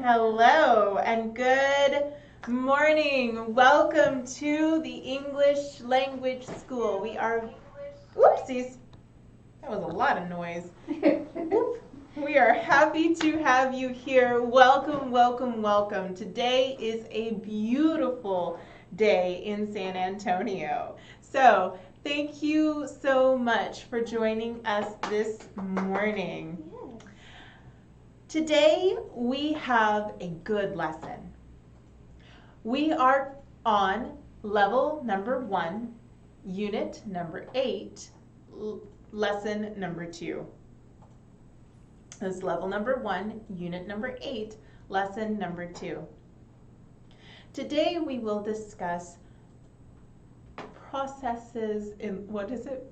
Hello and good morning. Welcome to the English Language School. We are, oopsies, that was a lot of noise. We are happy to have you here. Welcome, welcome, welcome. Today is a beautiful day in San Antonio. So, thank you so much for joining us this morning. Today we have a good lesson. We are on level number 1, unit number 8, lesson number 2. This is level number 1, unit number 8, lesson number 2. Today we will discuss processes in, what is it?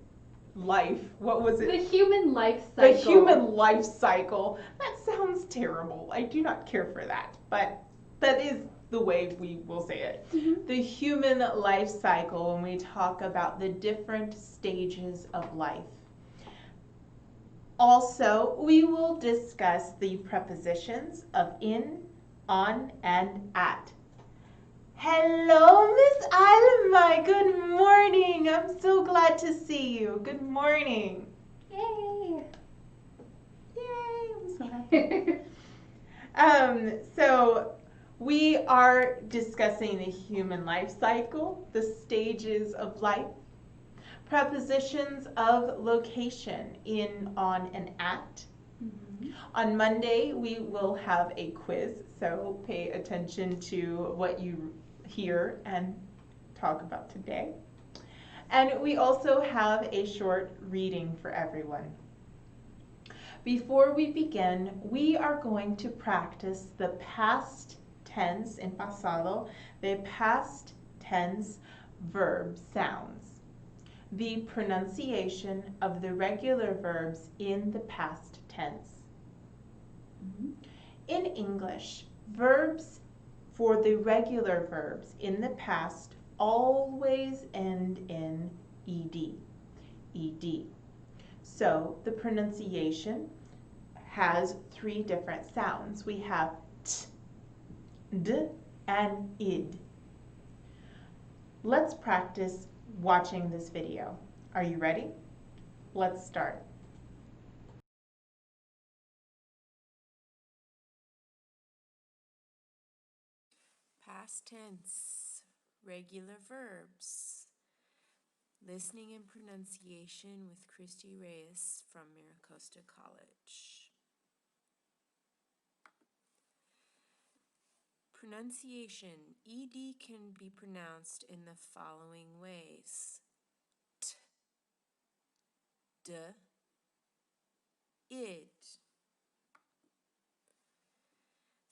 Life. What was it? The human life cycle. The human life cycle. That sounds terrible. I do not care for that, but that is the way we will say it. Mm-hmm. The human life cycle, when we talk about the different stages of life. Also, we will discuss the prepositions of in, on, and at. Hello, Miss Alma. Good morning. I'm so glad to see you. Good morning. Yay! Yay, I'm so happy. So we are discussing the human life cycle, the stages of life, prepositions of location in, on, and at. Mm-hmm. On Monday, we will have a quiz, so pay attention to what you hear and talk about today. And we also have a short reading for everyone. Before we begin, we are going to practice the past tense in pasado, the past tense verb sounds, the pronunciation of the regular verbs in the past tense. Mm-hmm. In English, verbs for the regular verbs in the past always end in ed. ed. So the pronunciation has 3 different sounds. We have t, d, and id. Let's practice watching this video. Are you ready? Let's start. Past tense, regular verbs. Listening and pronunciation with Christy Reyes from Miracosta College. Pronunciation. ED can be pronounced in the following ways. T, d, id.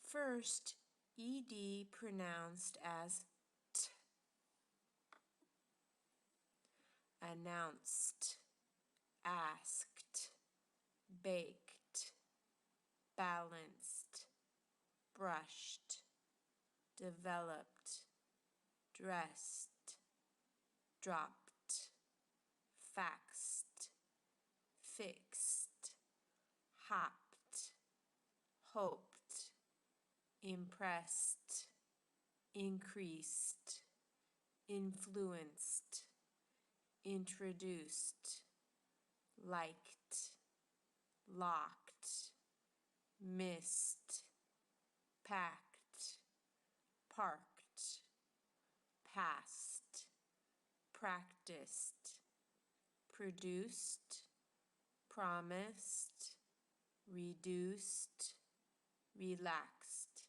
First, ED pronounced as t. Announced, asked, baked, balanced, brushed, developed, dressed, dropped, faxed, fixed, hopped, hoped, impressed, increased, influenced, introduced, liked, locked, missed, packed, parked, passed, practiced, produced, promised, reduced, relaxed,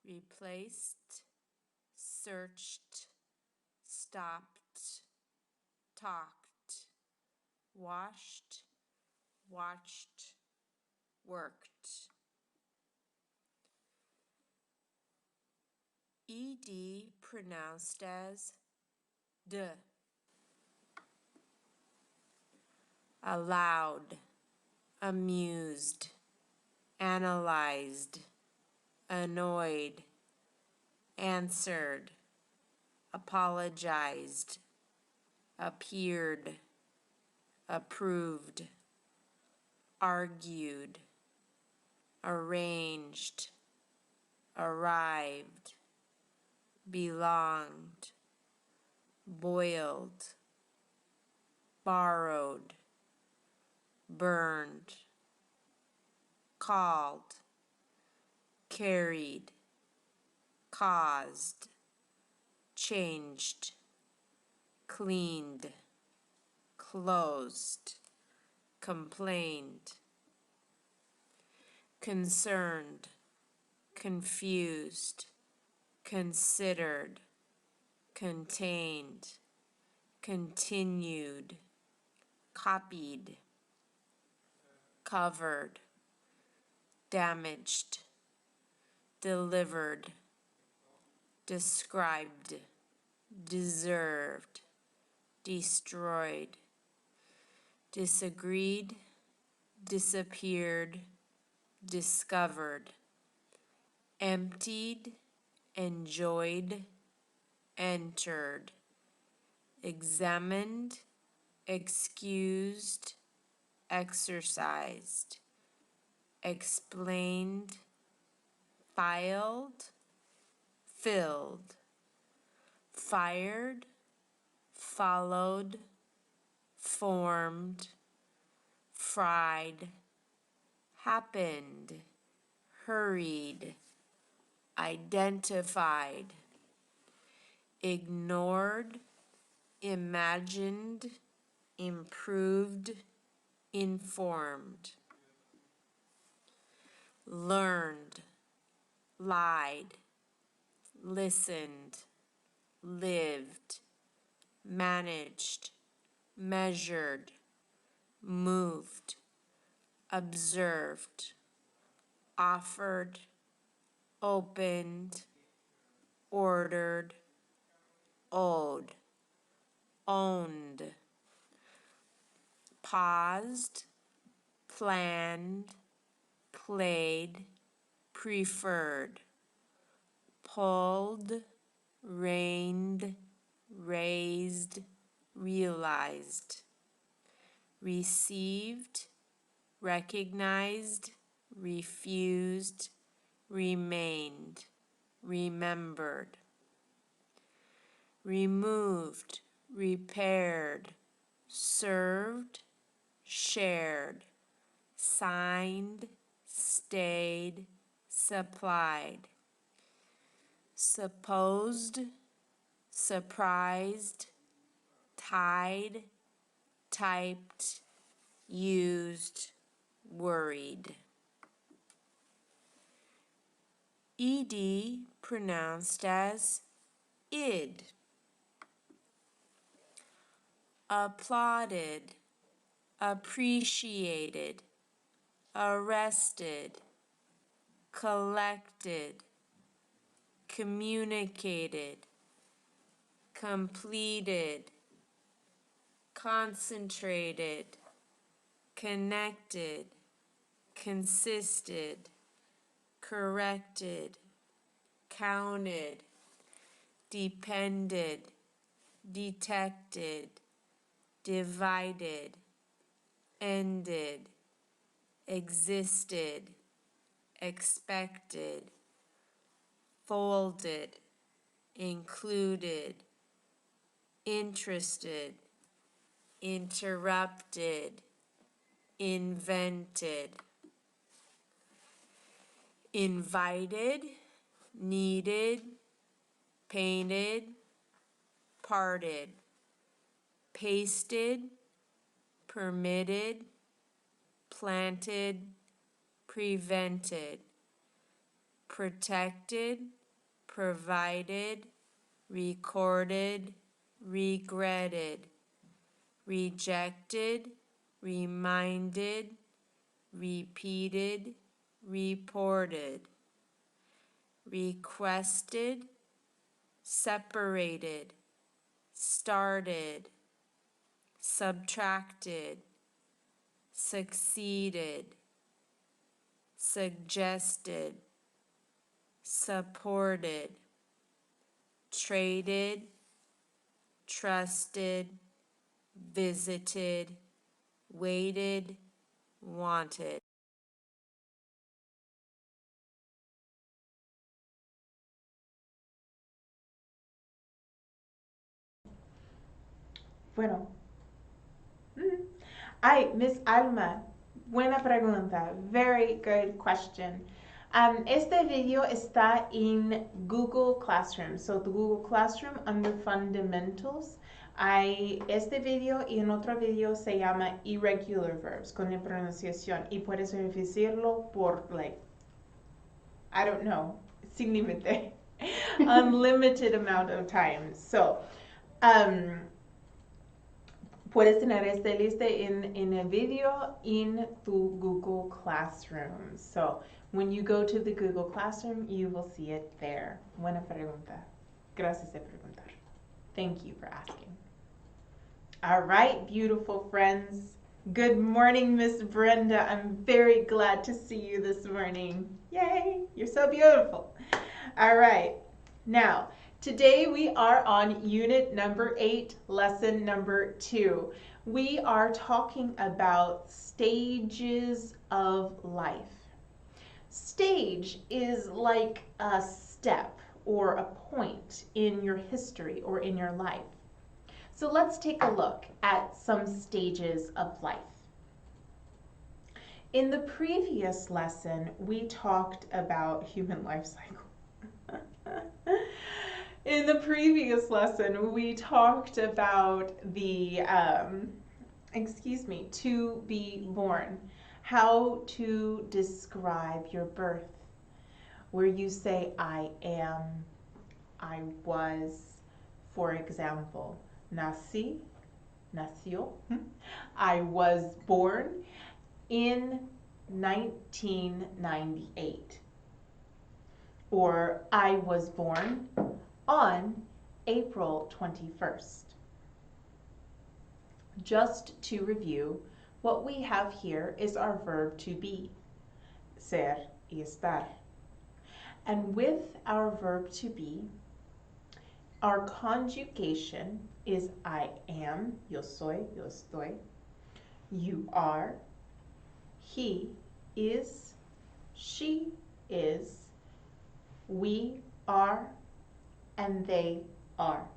replaced, searched, stopped, talked, washed, watched, worked. ED pronounced as d. Allowed, amused, analyzed, annoyed, answered, apologized, appeared, approved, argued, arranged, arrived, belonged, boiled, borrowed, burned, called, carried, caused, changed, cleaned, closed, complained, concerned, confused, considered, contained, continued, copied, covered, damaged, delivered, described, deserved, destroyed, disagreed, disappeared, discovered, emptied, enjoyed, entered, examined, excused, exercised, explained, filed, filled, fired, followed, formed, fried, happened, hurried, identified, ignored, imagined, improved, informed, learned, lied, listened, lived, managed, measured, moved, observed, offered, opened, ordered, owed, owned, paused, planned, played, preferred, pulled, reigned, raised, realized, received, recognized, refused, remained, remembered, removed, repaired, served, shared, signed, stayed, supplied, supposed, surprised, tied, typed, used, worried. ED pronounced as id. Applauded, appreciated, arrested, collected, communicated, completed, concentrated, connected, consisted, corrected, counted, depended, detected, divided, ended, existed, expected, folded, included, interested, interrupted, invented, invited, needed, painted, parted, pasted, permitted, planted, prevented, protected, provided, recorded, regretted, rejected, reminded, repeated, reported, requested, separated, started, subtracted, succeeded, suggested, supported, traded, trusted, visited, waited, wanted. Bueno. Ay, Miss Alma, buena pregunta. Very good question. Este video está en Google Classroom. So, the Google Classroom under Fundamentals. Hay este video y en otro video se llama Irregular Verbs con la pronunciación. Y puedes revisarlo por, like, I don't know, sin límite. Unlimited amount of time. So, puedes tener esta lista en el video in tu Google Classroom. So, when you go to the Google Classroom, you will see it there. Buena pregunta. Gracias de preguntar. Thank you for asking. All right, beautiful friends. Good morning, Miss Brenda. I'm very glad to see you this morning. Yay, you're so beautiful. All right, now, today we are on unit number 8, lesson number 2. We are talking about stages of life. Stage is like a step or a point in your history or in your life. So let's take a look at some stages of life. In the previous lesson, we talked about human life cycle. In the previous lesson, we talked about the, to be born, how to describe your birth, where you say I am, I was, for example, nací, nació, I was born in 1998, or I was born on April 21st. Just to review, what we have here is our verb to be, ser y estar. And with our verb to be, our conjugation is I am, yo soy, yo estoy, you are, he is, she is, we are, and they are.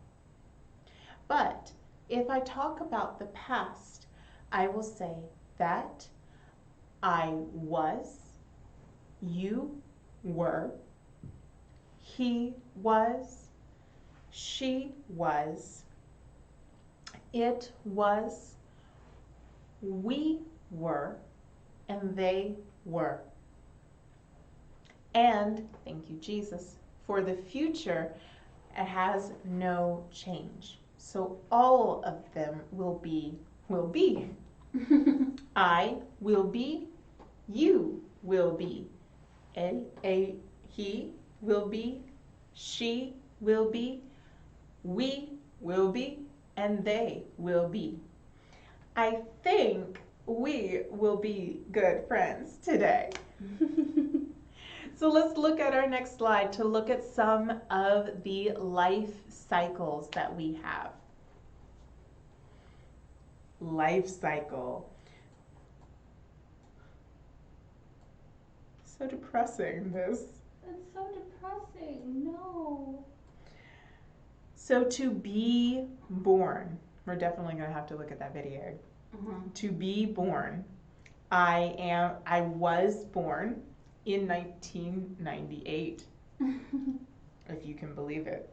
But if I talk about the past, I will say that I was, you were, he was, she was, it was, we were, and they were. And, thank you, Jesus, for the future, it has no change. So all of them will be. I will be, you will be, he will be, she will be, we will be, and they will be. I think we will be good friends today. So let's look at our next slide to look at some of the life cycles that we have. Life cycle. So depressing, this. That's so depressing. No. So to be born, we're definitely going to have to look at that video. To be born, I was born in 1998, if you can believe it.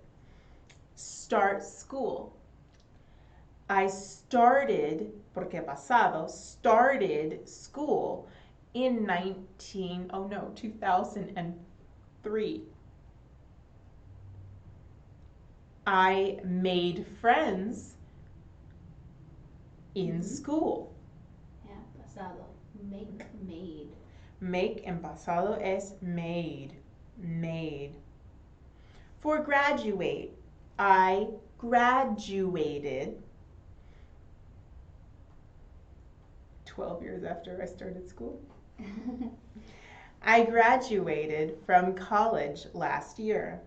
Start school. I started, porque pasado, started school in 2003. I made friends in school. Yeah, pasado. Make, made. Make en pasado es made. Made. For graduate, I graduated 12 years after I started school. I graduated from college last year.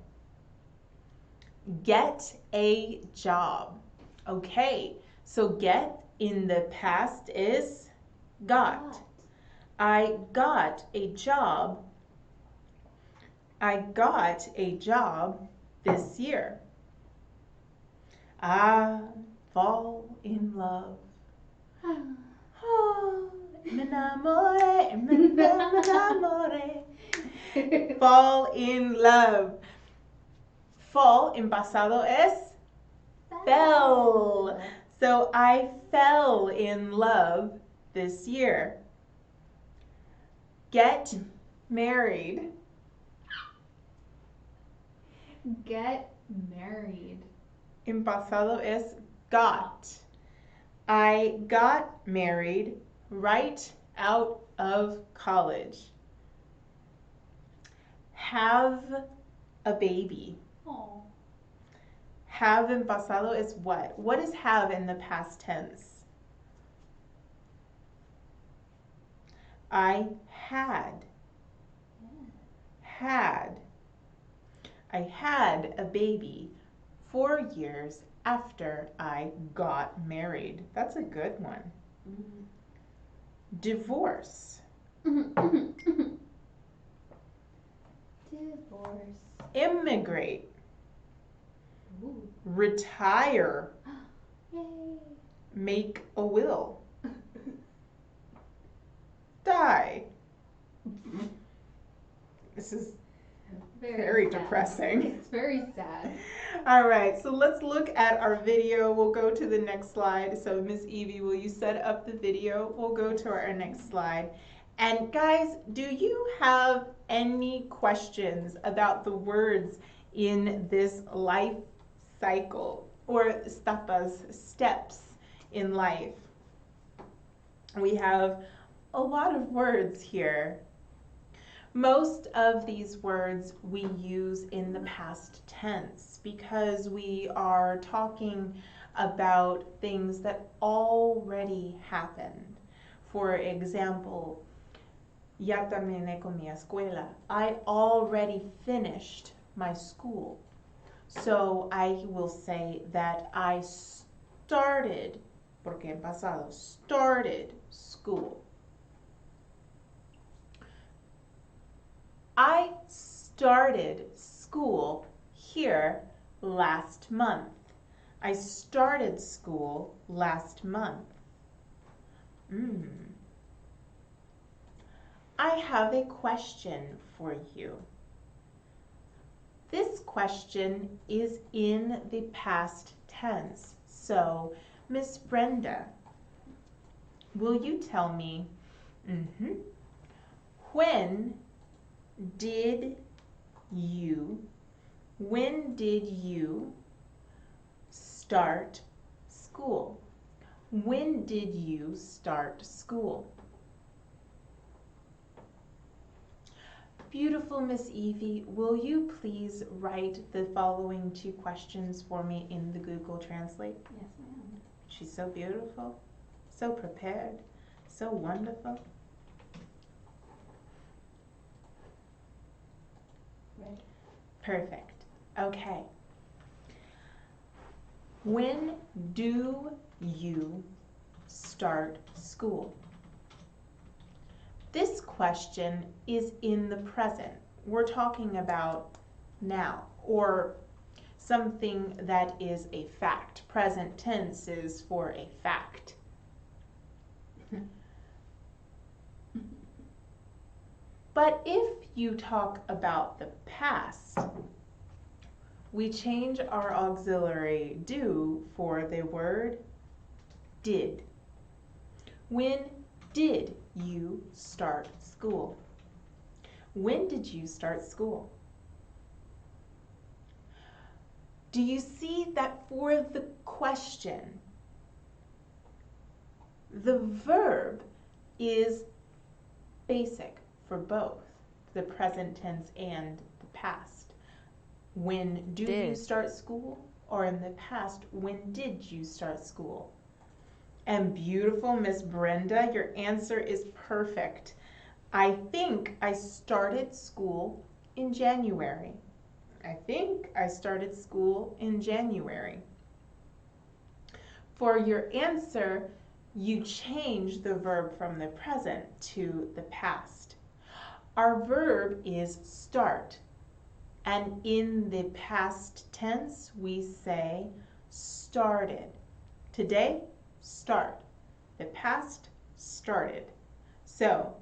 Get a job. Okay, so get in the past is got. I got a job. I got a job this year. fall in love. Oh, me enamoré, me enamoré. Fall in love. Fall in pasado es fell. So I fell in love this year. Get married. Get married. In pasado es got. I got married right out of college. Have a baby. Oh. Have in pasado is what? What is have in the past tense? I had. Had. I had a baby 4 years after I got married. That's a good one. Divorce. Divorce. Immigrate. Ooh. Retire. Yay. Make a will. Die. This is very sad. depressing. It's very sad. All right, so let's look at our video. We'll go to the next slide. So Miss Evie, will you set up the video? We'll go to our next slide. And guys, do you have any questions about the words in this life cycle or etapas, steps in life? We have a lot of words here. Most of these words we use in the past tense because we are talking about things that already happened. For example, ya terminé con mi escuela. I already finished my school. So I will say that I started, porque en pasado, started school. I started school here last month. I started school last month. I have a question for you. This question is in the past tense. So, Miss Brenda, will you tell me, when did you start school? When did you start school? Beautiful Miss Evie, will you please write the following 2 questions for me in the Google Translate? Yes, ma'am. She's so beautiful, so prepared, so wonderful. Ready. Perfect. Okay. When do you start school? This question is in the present. We're talking about now, or something that is a fact. Present tense is for a fact. But if you talk about the past, we change our auxiliary do for the word did. When did you start school? When did you start school? Do you see that for the question, the verb is basic for both the present tense and the past? When do you start school? Or in the past, when did you start school? And beautiful Miss Brenda, your answer is perfect. I think I started school in January. I think I started school in January. For your answer, you change the verb from the present to the past. Our verb is start. And in the past tense, we say started. Today, start. The past started. So,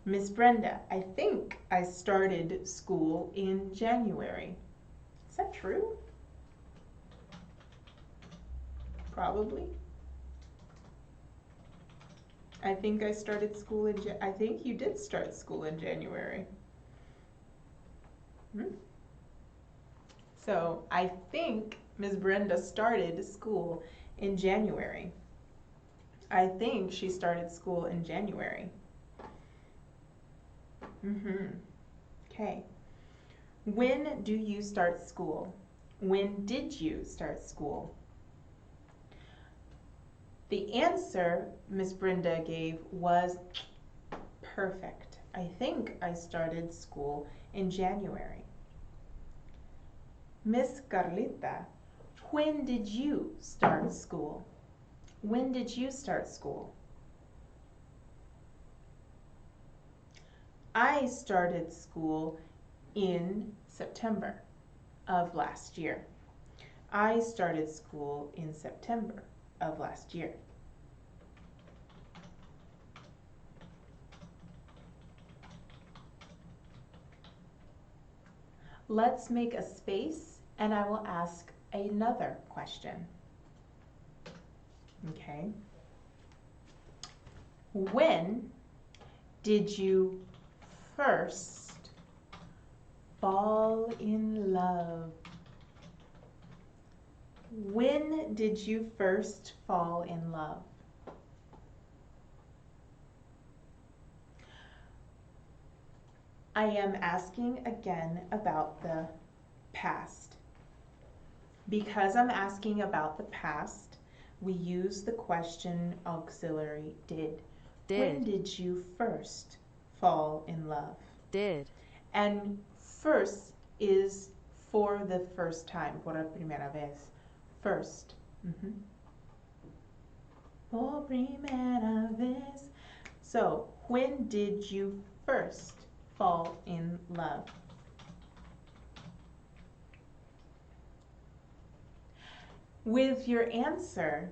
Miss Brenda, I think I started school in January. Is that true? Probably. I think I started school in I think you did start school in January. So I think Ms. Brenda started school in January. I think she started school in January. Okay. When do you start school? When did you start school? The answer Miss Brenda gave was perfect. I think I started school in January. Miss Carlita, when did you start school? When did you start school? I started school in September of last year. I started school in September of last year. Let's make a space and I will ask another question. Okay. When did you first fall in love? When did you first fall in love? I am asking again about the past. Because I'm asking about the past, we use the question auxiliary did. When did you first fall in love? Did. And first is for the first time, por primera vez. First. Por primera vez. So, when did you first fall in love? With your answer,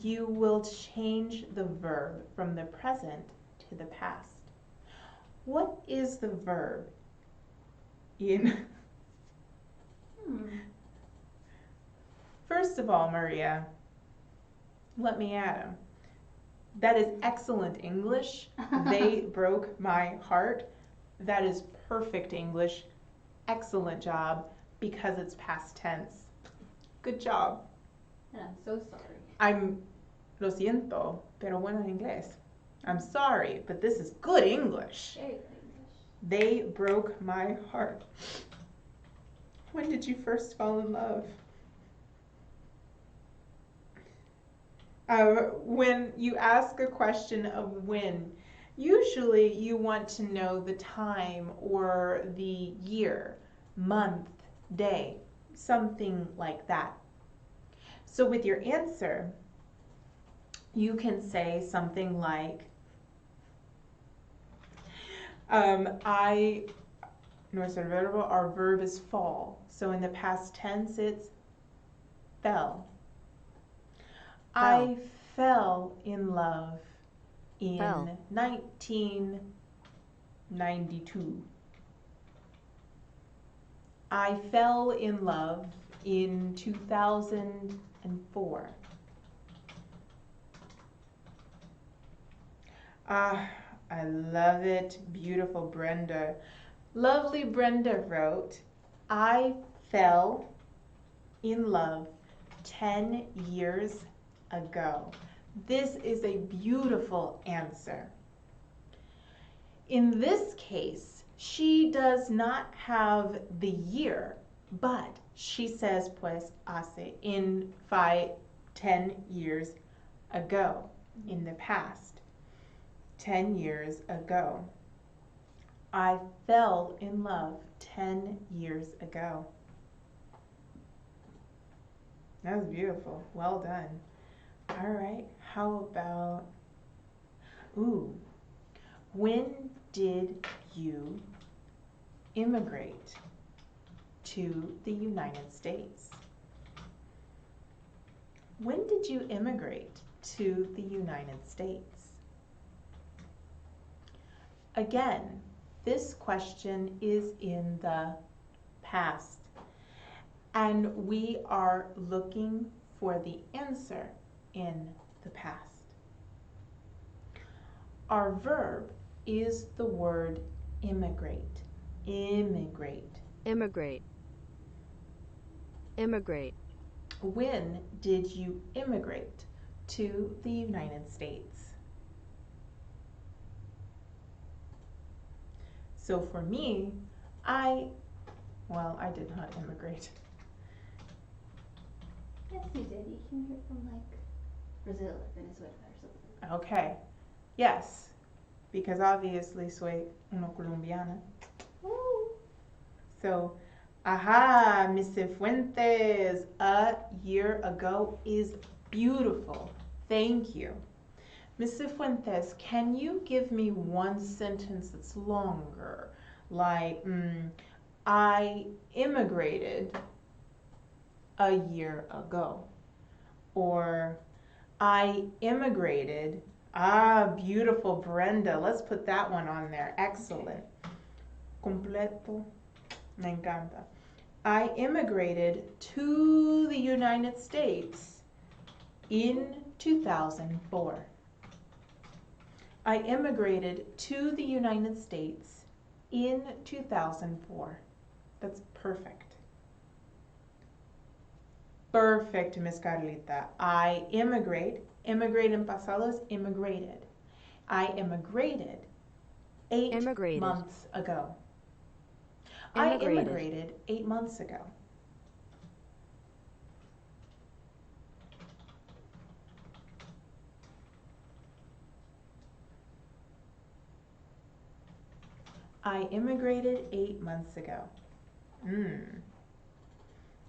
you will change the verb from the present to the past. What is the verb in? First of all, Maria, let me add them. That is excellent English. They broke my heart. That is perfect English. Excellent job because it's past tense. Good job. And I'm so sorry. Lo siento, pero bueno en inglés. I'm sorry, but this is good English. Very good English. They broke my heart. When did you first fall in love? When you ask a question of when, usually you want to know the time or the year, month, day, something like that. So with your answer, you can say something like, nuestro verbo, our verb is fall. So in the past tense, it's fell. I fell in love in 1992. I fell in love in 2004. I love it. Beautiful Brenda. Lovely Brenda wrote, I fell in love 10 years ago. This is a beautiful answer. In this case, she does not have the year, but she says pues hace, 10 years ago, in the past. 10 years ago. I fell in love 10 years ago. That was beautiful. Well done. All right. How about, when did you immigrate to the United States? When did you immigrate to the United States? Again, this question is in the past, and we are looking for the answer in the past. Our verb is the word immigrate. Immigrate. Immigrate. Immigrate. When did you immigrate to the United States? So for me, I did not immigrate. Yes, you did. You came here from like Brazil or Venezuela or something. Okay, yes, because obviously soy una colombiana. Woo! So, aha, Mr. Fuentes, a year ago is beautiful. Thank you. Mr. Fuentes, can you give me one sentence that's longer? Like, I immigrated a year ago. Or, I immigrated. Ah, beautiful, Brenda. Let's put that one on there. Excellent. Completo. Me encanta. I immigrated to the United States in 2004. I immigrated to the United States in 2004. That's perfect. Perfect, Miss Carlita. I immigrate. Immigrate in pasado is immigrated. I immigrated 8 Immigrated. months ago. Immigrated. I immigrated 8 months ago. I immigrated 8 months ago.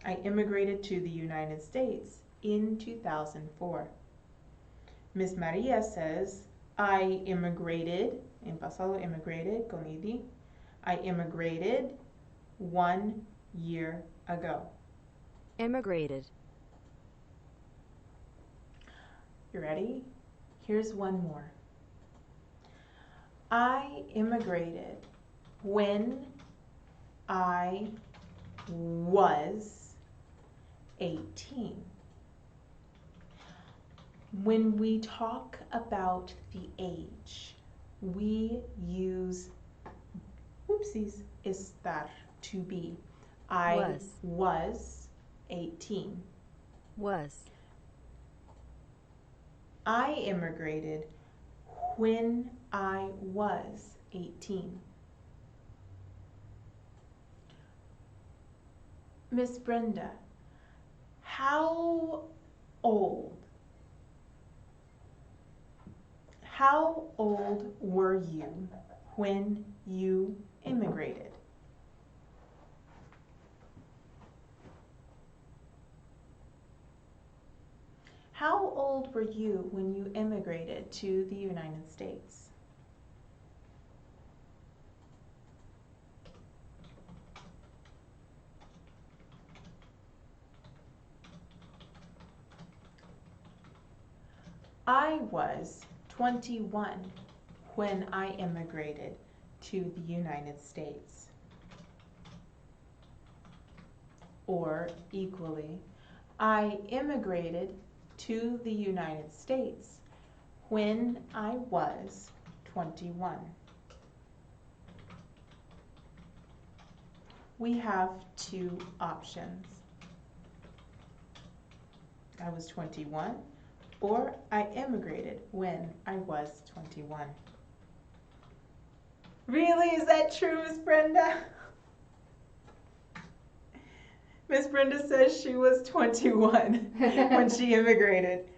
I immigrated to the United States in 2004. Miss Maria says, I immigrated, en pasado immigrated, con ed. I immigrated 1 year ago. Immigrated. You ready? Here's one more. I immigrated when I was 18. When we talk about the age, we use, oopsies, estar, to be. I was 18. Was. I immigrated when I was 18. Miss Brenda, how old were you when you immigrated? How old were you when you immigrated to the United States? I was 21 when I immigrated to the United States. Or equally, I immigrated to the United States when I was 21. We have two options. I was 21, or I immigrated when I was 21. Really? Is that true, Miss Brenda? Miss Brenda says she was 21 when she immigrated.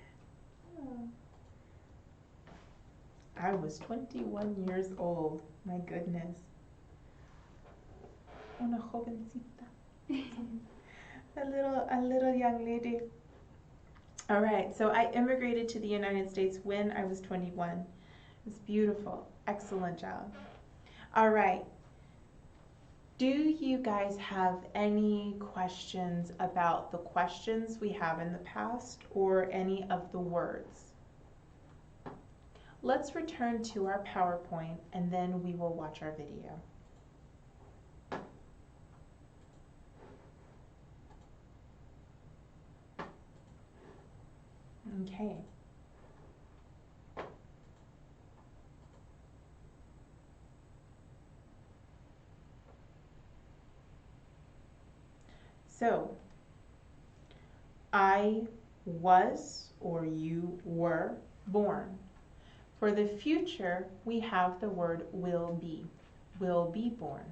I was 21 years old. My goodness. Una jovencita. A little young lady. All right, so I immigrated to the United States when I was 21. It's beautiful. Excellent job. All right. Do you guys have any questions about the questions we have in the past or any of the words? Let's return to our PowerPoint and then we will watch our video. Okay. So, I was or you were born. For the future, we have the word will be born.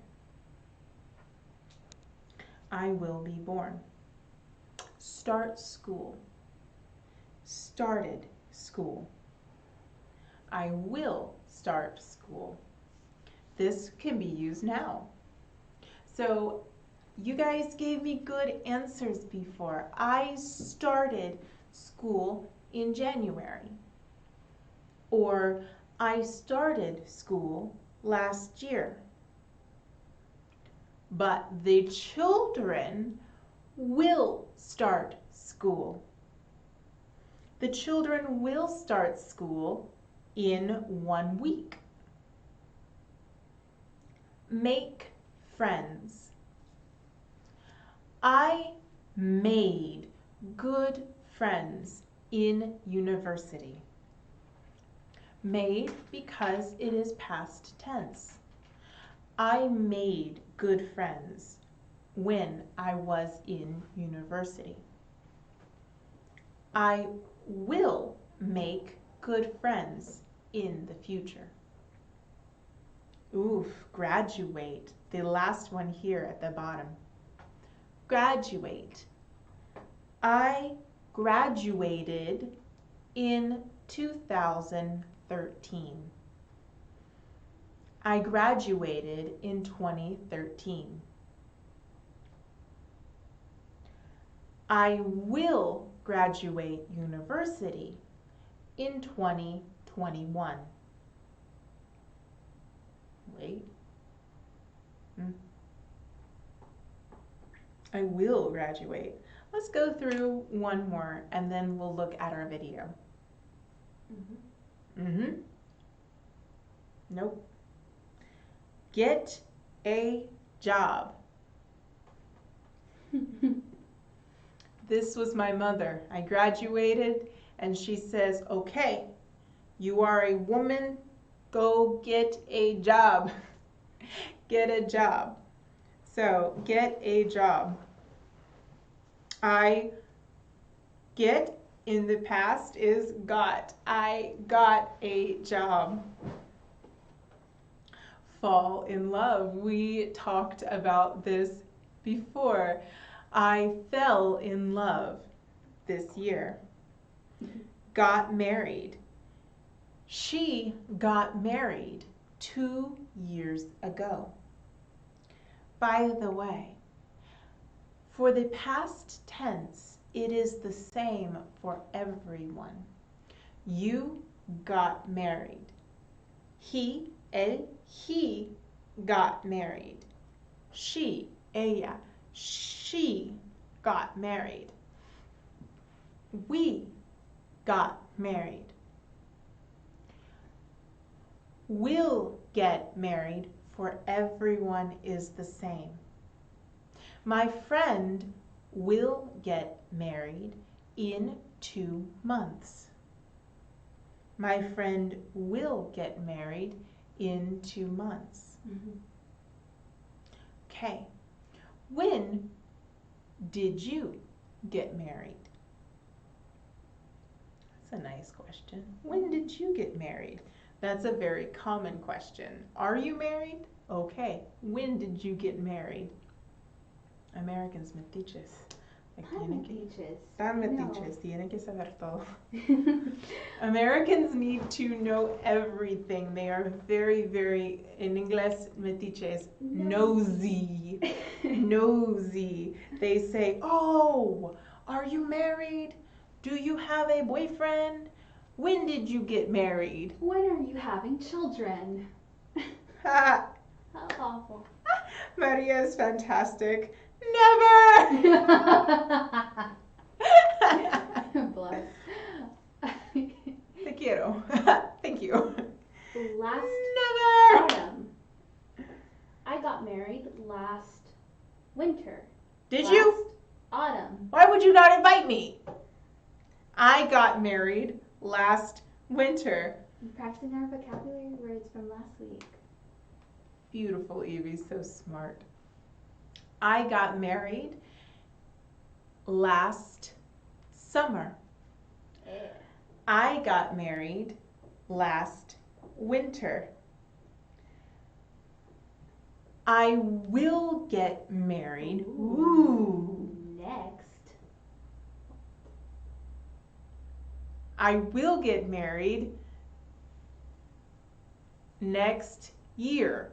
I will be born. Start school. Started school. I will start school. This can be used now. So you guys gave me good answers before. I started school in January. Or I started school last year. But the children will start school. The children will start school in 1 week. Make friends. I made good friends in university. Made because it is past tense. I made good friends when I was in university. I will make good friends in the future. Oof, graduate. The last one here at the bottom. Graduate. I graduated in 2013. I graduated in 2013. I will graduate university in 2021. Wait. I will graduate. Let's go through one more and then we'll look at our video. Nope. Get a job. This was my mother. I graduated and she says, okay, you are a woman, go get a job. Get a job. So, get a job. I get in the past is got. I got a job. Fall in love. We talked about this before. I fell in love this year. Got married. She got married 2 years ago. By the way, for the past tense, it is the same for everyone. You got married. He, él, he got married. She, ella, she got married. We got married. Will get married for everyone is the same. My friend will get married in 2 months. My friend will get married in 2 months. Okay. When did you get married? That's a nice question. When did you get married? That's a very common question. Are you married? Okay. When did you get married? Americans metiches. Tan metiches. Tienen que saber todo. Americans need to know everything. They are very, very, in English, metiches, nosy. Nosy. They say, oh, are you married? Do you have a boyfriend? When did you get married? When are you having children? How How awful. Maria is fantastic. Never! Bless. Te quiero. Thank you. Last Never! autumn. I got married last winter. Did Last you? autumn. Why would you not invite me? I got married last winter. I'm practicing our vocabulary words from last week. Beautiful, Evie, so smart. I got married last summer. Yeah. I got married last winter. I will get married. Ooh. Next. I will get married next year.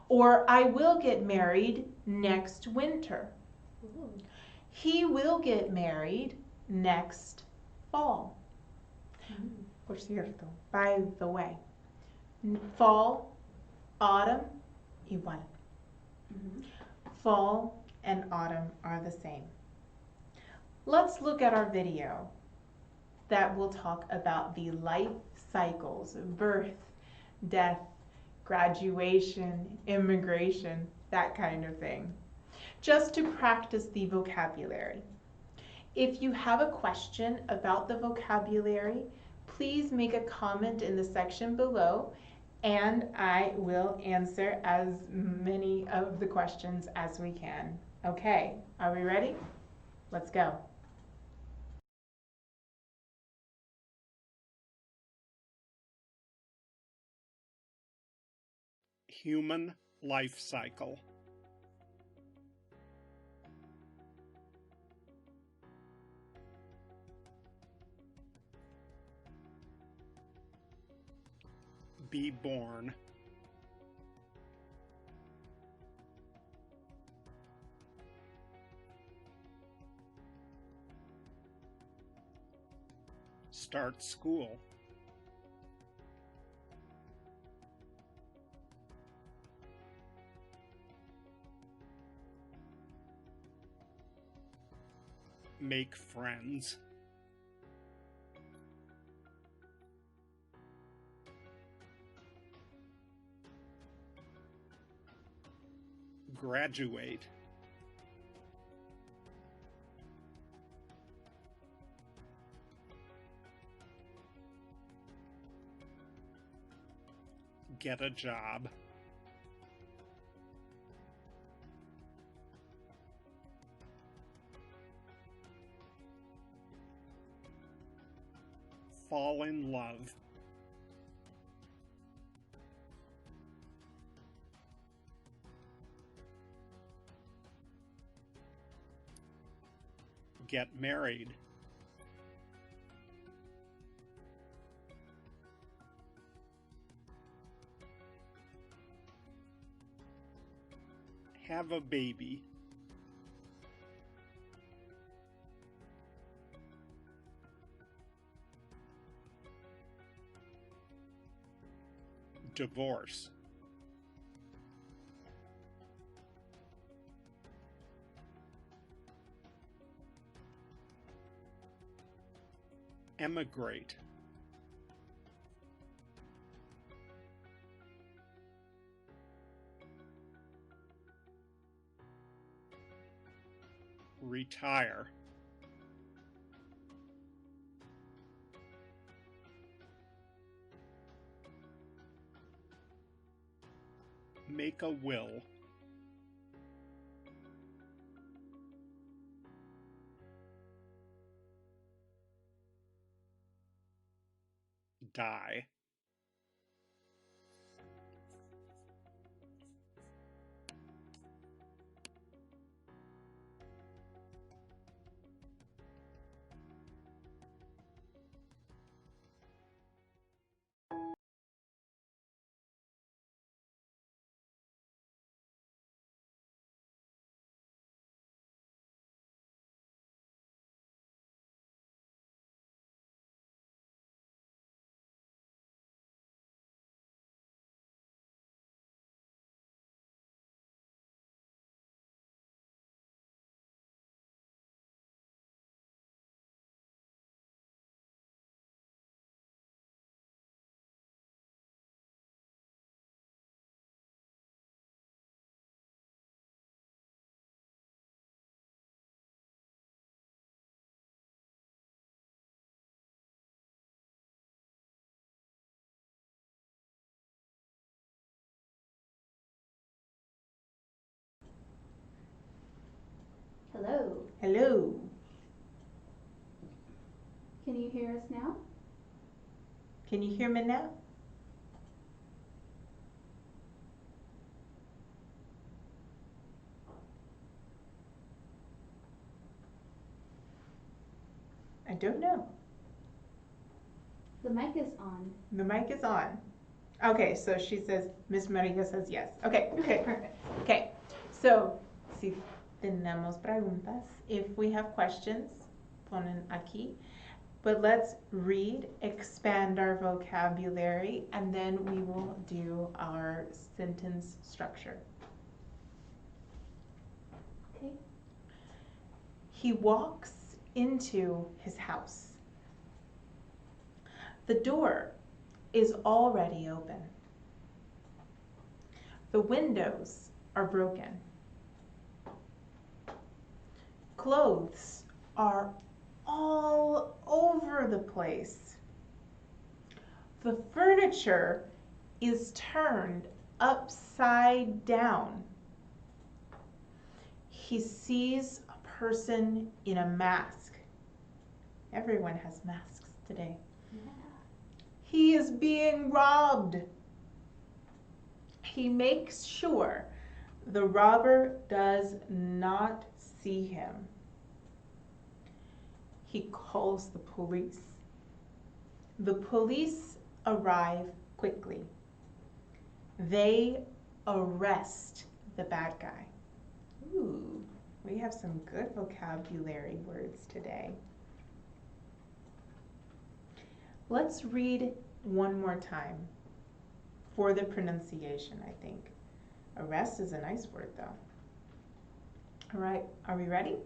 Or I will get married next winter. Ooh. He will get married next fall. Mm. Por cierto, by the way, fall, autumn, igual. Mhm. Fall and autumn are the same. Let's look at our video that will talk about the life cycles, birth, death, graduation, immigration, that kind of thing, just to practice the vocabulary. If you have a question about the vocabulary, please make a comment in the section below and I will answer as many of the questions as we can. Okay, are we ready? Let's go. Human life cycle. Be born. Start school. Make friends. Graduate. Get a job. Fall in love. Get married. Have a baby. Divorce. Emigrate. Retire. Make a will. Die. Hello. Can you hear us now? Can you hear me now? I don't know. The mic is on. The mic is on. Okay, so she says, Miss Maria says yes. Okay, okay. Perfect. Okay, so si tenemos preguntas, if we have questions, ponen aquí. But let's read, expand our vocabulary, and then we will do our sentence structure. Okay. He walks into his house. The door is already open. The windows are broken. Clothes are all over the place. The furniture is turned upside down. He sees a person in a mask. Everyone has masks today. Yeah. He is being robbed. He makes sure the robber does not see him. He calls the police. The police arrive quickly. They arrest the bad guy. Ooh, we have some good vocabulary words today. Let's read one more time for the pronunciation, I think. Arrest is a nice word, though. All right, are we ready?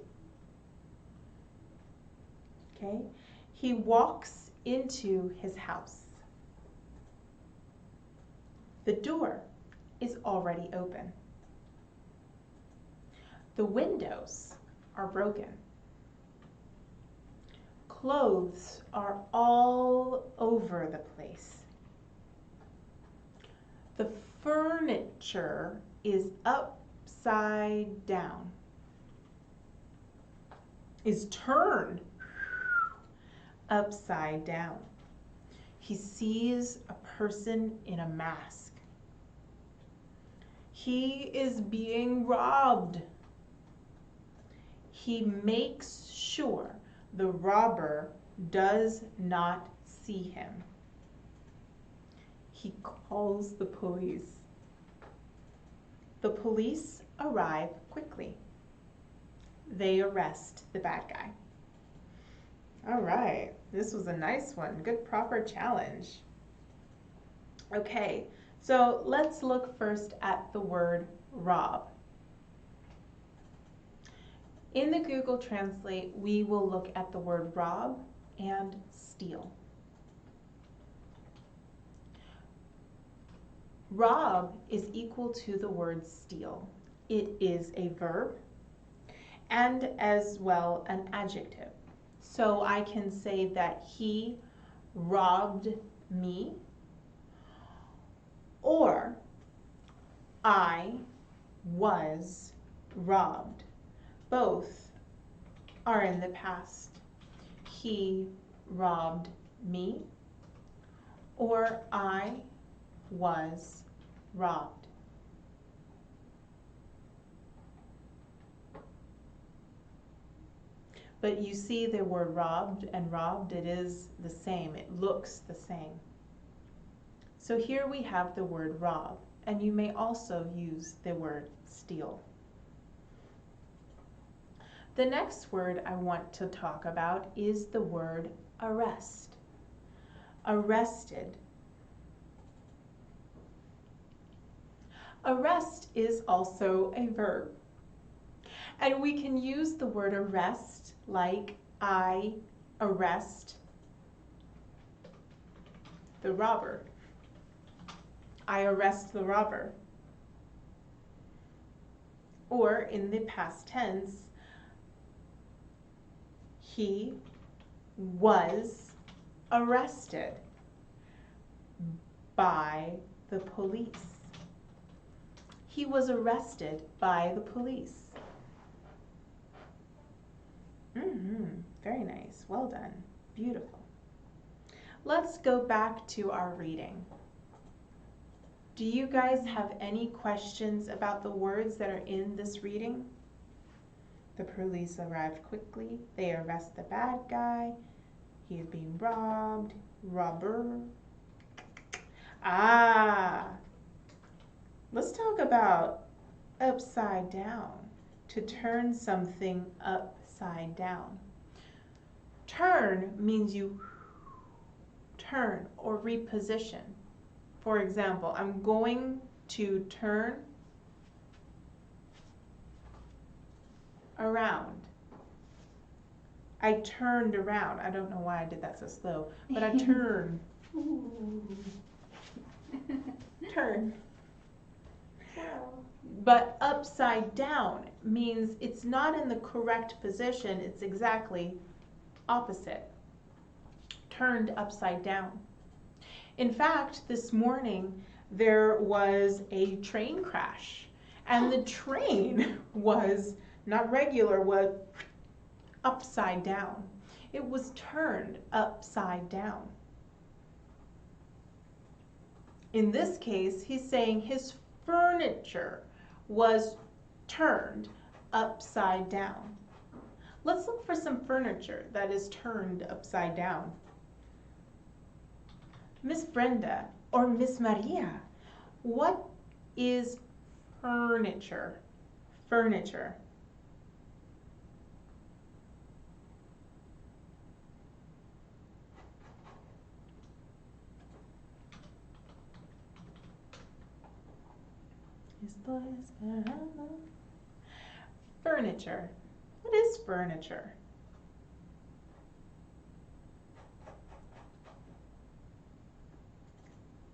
Okay. He walks into his house. The door is already open. The windows are broken. Clothes are all over the place. The furniture is upside down. Is turned upside down. He sees a person in a mask. He is being robbed. He makes sure the robber does not see him. He calls the police. The police arrive quickly. They arrest the bad guy. All right, this was a nice one. Good proper challenge. Okay, so let's look first at the word rob. In the Google Translate, we will look at the word rob and steal. Rob is equal to the word steal. It is a verb and as well an adjective. So I can say that he robbed me, or I was robbed. Both are in the past. He robbed me, or I was robbed. But you see the word robbed and robbed, it is the same. It looks the same. So here we have the word rob, and you may also use the word steal. The next word I want to talk about is the word arrest. Arrested. Arrest is also a verb. And we can use the word arrest like I arrest the robber. I arrest the robber. Or in the past tense, he was arrested by the police. He was arrested by the police. Very nice. Well done. Beautiful. Let's go back to our reading. Do you guys have any questions about the words that are in this reading? The police arrived quickly. They arrest the bad guy. He is being robbed. Robber. Let's talk about upside down. To turn something upside down. Turn means you turn or reposition. For example, I'm going to turn around. I turned around. I don't know why I did that so slow, but I turned. Turn. But upside down means it's not in the correct position, it's exactly opposite. Turned upside down. In fact, this morning there was a train crash, and the train was not regular, was upside down. It was turned upside down. In this case, he's saying his furniture was turned upside down. Let's look for some furniture that is turned upside down. Miss Brenda or Miss Maria, what is furniture? Furniture. Furniture. What is furniture?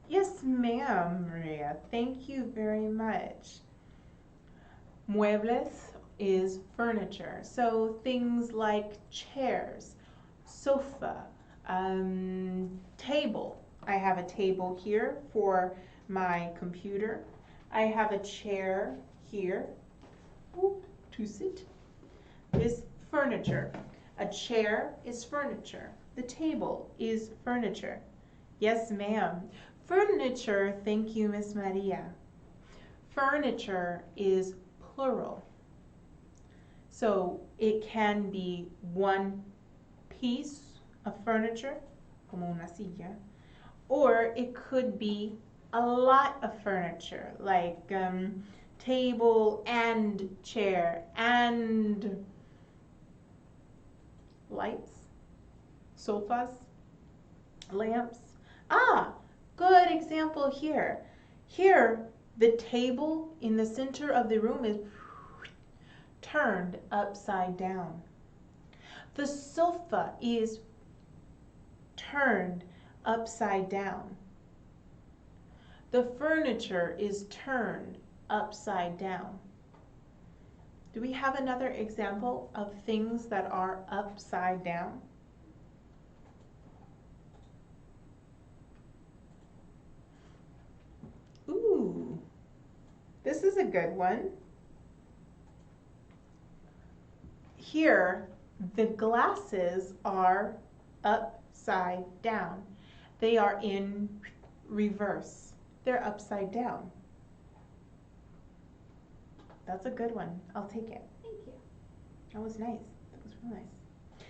Yes, ma'am, Maria. Thank you very much. Muebles is furniture. So things like chairs, sofa, table. I have a table here for my computer. I have a chair here to sit. Is furniture. A chair is furniture. The table is furniture. Yes, ma'am. Furniture, thank you, Miss Maria. Furniture is plural. So it can be one piece of furniture, como una silla, or it could be a lot of furniture, like table and chair and lights, sofas, lamps. Good example here. Here, the table in the center of the room is turned upside down. The sofa is turned upside down. The furniture is turned upside down. Do we have another example of things that are upside down? Ooh, this is a good one. Here, the glasses are upside down. They are in reverse. They're upside down. That's a good one. I'll take it. Thank you. That was nice. That was real nice.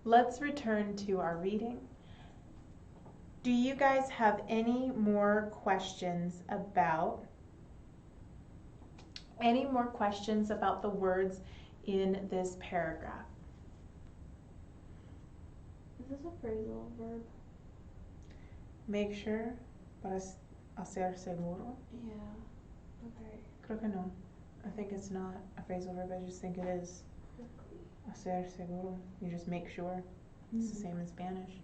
Let's return to our reading. Do you guys have any more questions about the words in this paragraph? Is this a phrasal verb? Make sure para hacer seguro. Yeah. Okay. Creo que no. I think it's not a phrasal verb. I just think it is hacer seguro. You just make sure. It's the same in Spanish.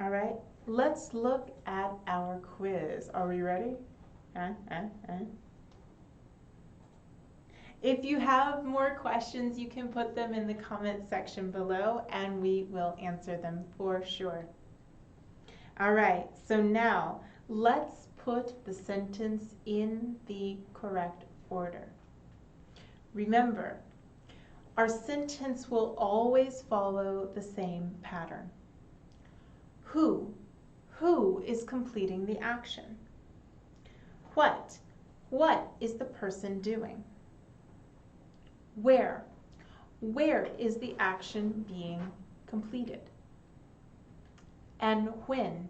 All right, let's look at our quiz. Are we ready? If you have more questions, you can put them in the comment section below and we will answer them for sure. All right, so now let's put the sentence in the correct order. remember, our sentence will always follow the same pattern. Who is completing the action? What is the person doing? Where is the action being completed? And when?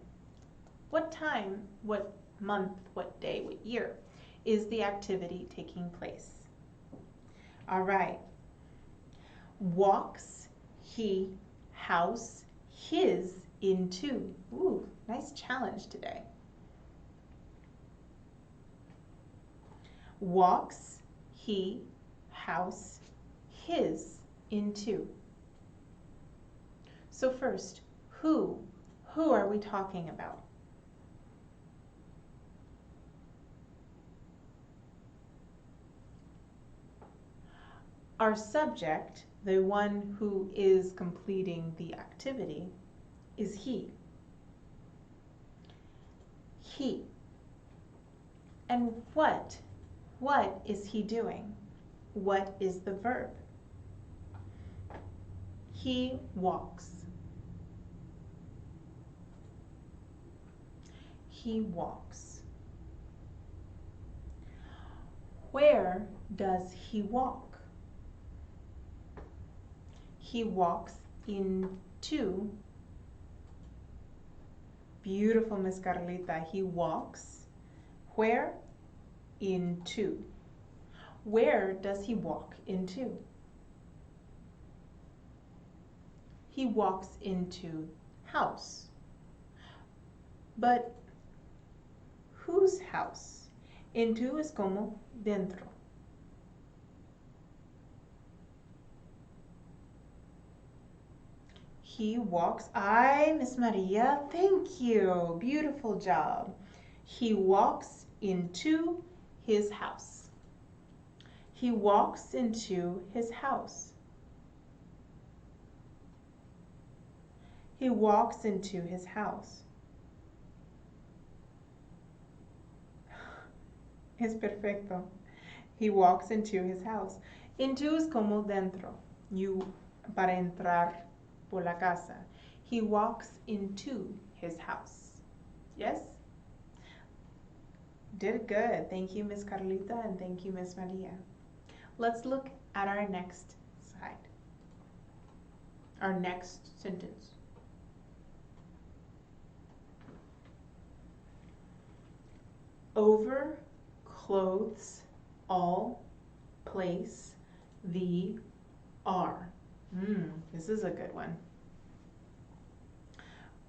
What time, what month, what day, what year is the activity taking place? All right. Walks he, house, his into. Ooh, nice challenge today. Walks he, house, his into. So first, who are we talking about? Our subject, the one who is completing the activity, is he. He. And what is he doing? What is the verb? He walks. He walks. Where does he walk? He walks into. Beautiful, Miss Carlita. He walks. Where? Into. Where does he walk into? He walks into house. But whose house? Into es como dentro. He walks. Ay, Miss Maria, thank you. Beautiful job. He walks into his house. He walks into his house. He walks into his house. Es perfecto. He walks into his house. Into es como dentro. Para entrar por la casa. He walks into his house. Yes? Did good. Thank you, Miss Carlita, and thank you, Miss Maria. Let's look at our next slide. Our next sentence. Over clothes all place the are. This is a good one.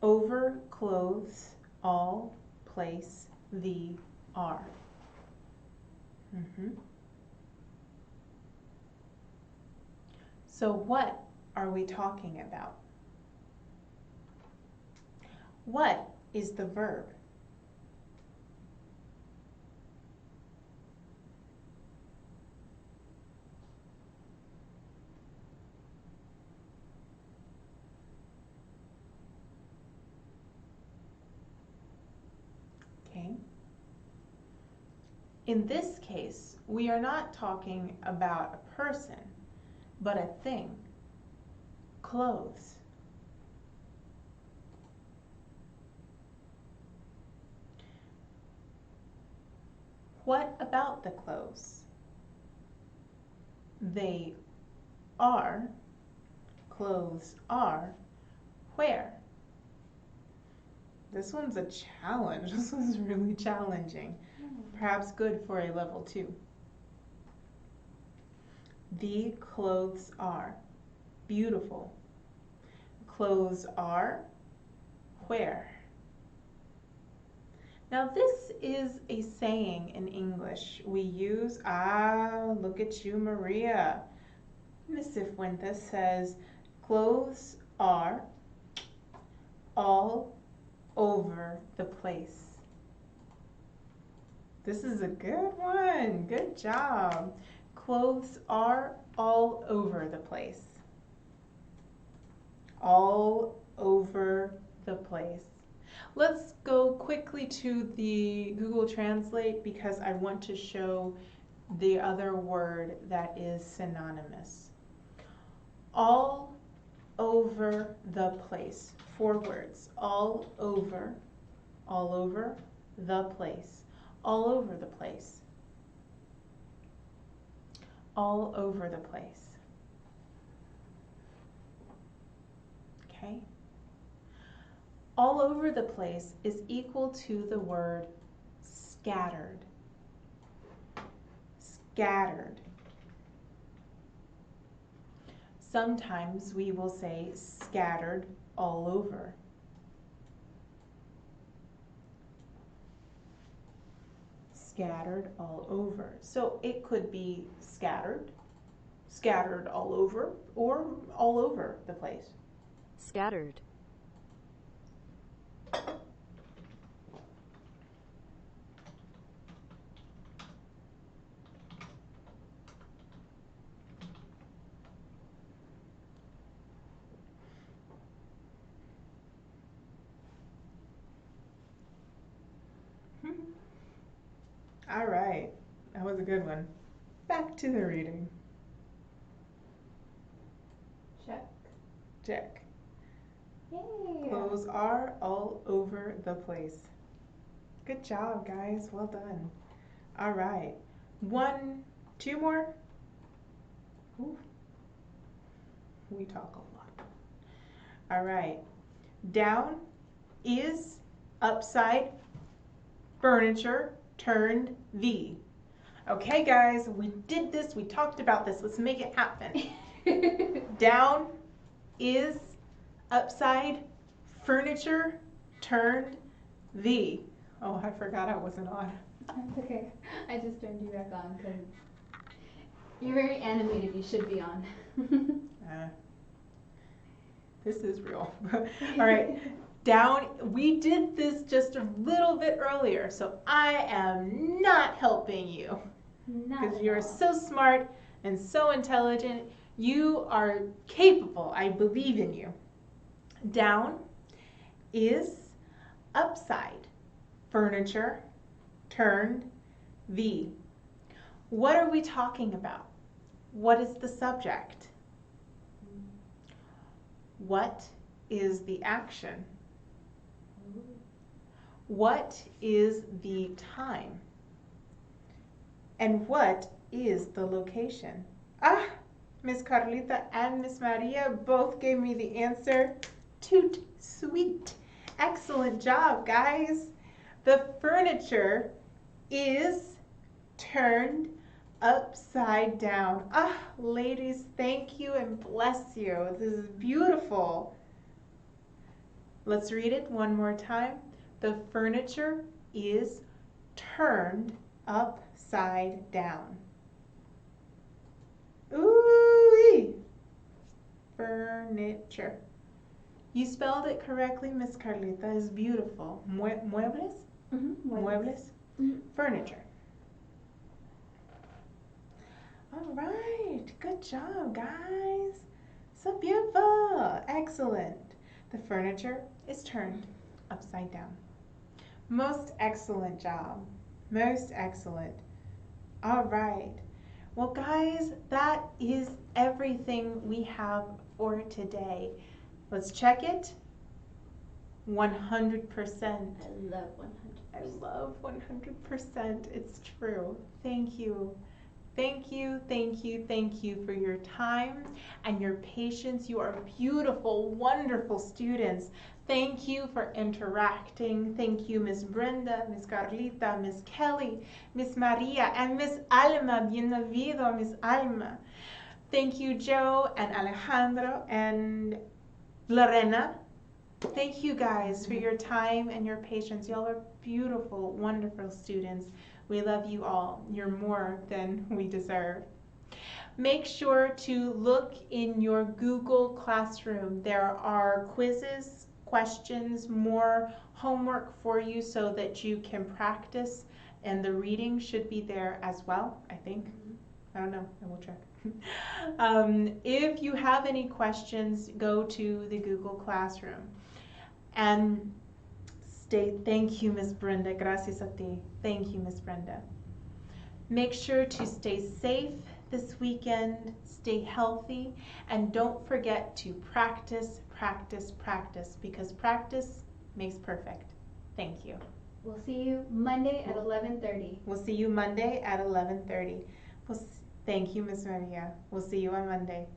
Over clothes all place the are. So what are we talking about? What is the verb? Okay. In this case, we are not talking about a person, but a thing. Clothes. What about the clothes? They are. Clothes are. Where? This one's a challenge. This one's really challenging. Perhaps good for a level 2. The clothes are. Beautiful. Clothes are where? Now this is a saying in English. We use, look at you, Maria. Miss Cifuentes says, clothes are all over the place. This is a good one. Good job. Clothes are all over the place. All over the place. Let's go quickly to the Google Translate because I want to show the other word that is synonymous. All over the place. 4 words. All over the place. All over the place. All over the place. Okay? All over the place is equal to the word scattered. Scattered. Sometimes we will say scattered all over. Scattered all over. So it could be scattered, scattered all over, or all over the place. Scattered. All right, that was a good one. Back to the reading. Check. Check. Yay. Clothes are all over the place. Good job, guys. Well done. All right. 1, 2 more. Ooh. We talk a lot. All right. Down is upside furniture turned V. Okay, guys, we did this. We talked about this. Let's make it happen. Down is upside furniture turned V. Oh, I forgot I wasn't on. That's okay. I just turned you back on because you're very animated. You should be on. This is real. All right. Down, we did this just a little bit earlier, so I am not helping you because you're so smart and so intelligent. You are capable. I believe in you. Down is upside furniture turned V. What are we talking about? What is the subject? What is the action? What is the time? And what is the location? Ah, Miss Carlita and Miss Maria both gave me the answer. Toot sweet. Excellent job, guys. The furniture is turned upside down. Ah, ladies, thank you and bless you. This is beautiful. Let's read it one more time. The furniture is turned upside down. Ooh-wee. Furniture. You spelled it correctly, Miss Carlita. It's beautiful. Muebles? Muebles? Furniture. All right. Good job, guys. So beautiful. Excellent. The furniture is turned upside down. Most excellent job. Most excellent. All right. Well, guys, that is everything we have for today. Let's check it. 100%. I love 100%. I love 100%. It's true. Thank you. Thank you, thank you, thank you for your time and your patience. You are beautiful, wonderful students. Thank you for interacting. Thank you, Miss Brenda, Miss Carlita, Miss Kelly, Miss Maria, and Miss Alma. Bienvenido, Miss Alma. Thank you, Joe and Alejandro and Lorena. Thank you guys for your time and your patience. Y'all are beautiful, wonderful students. We love you all. You're more than we deserve. Make sure to look in your Google Classroom. There are quizzes, questions, more homework for you so that you can practice, and the reading should be there as well, I think. I don't know, I will check. If you have any questions, go to the Google Classroom. And thank you, Miss Brenda. Gracias a ti. Thank you, Miss Brenda. Make sure to stay safe this weekend, stay healthy, and don't forget to practice, practice, practice, because practice makes perfect. Thank you. We'll see you Monday at 11:30. We'll see you Monday at 11:30. Thank you, Miss Maria. We'll see you on Monday.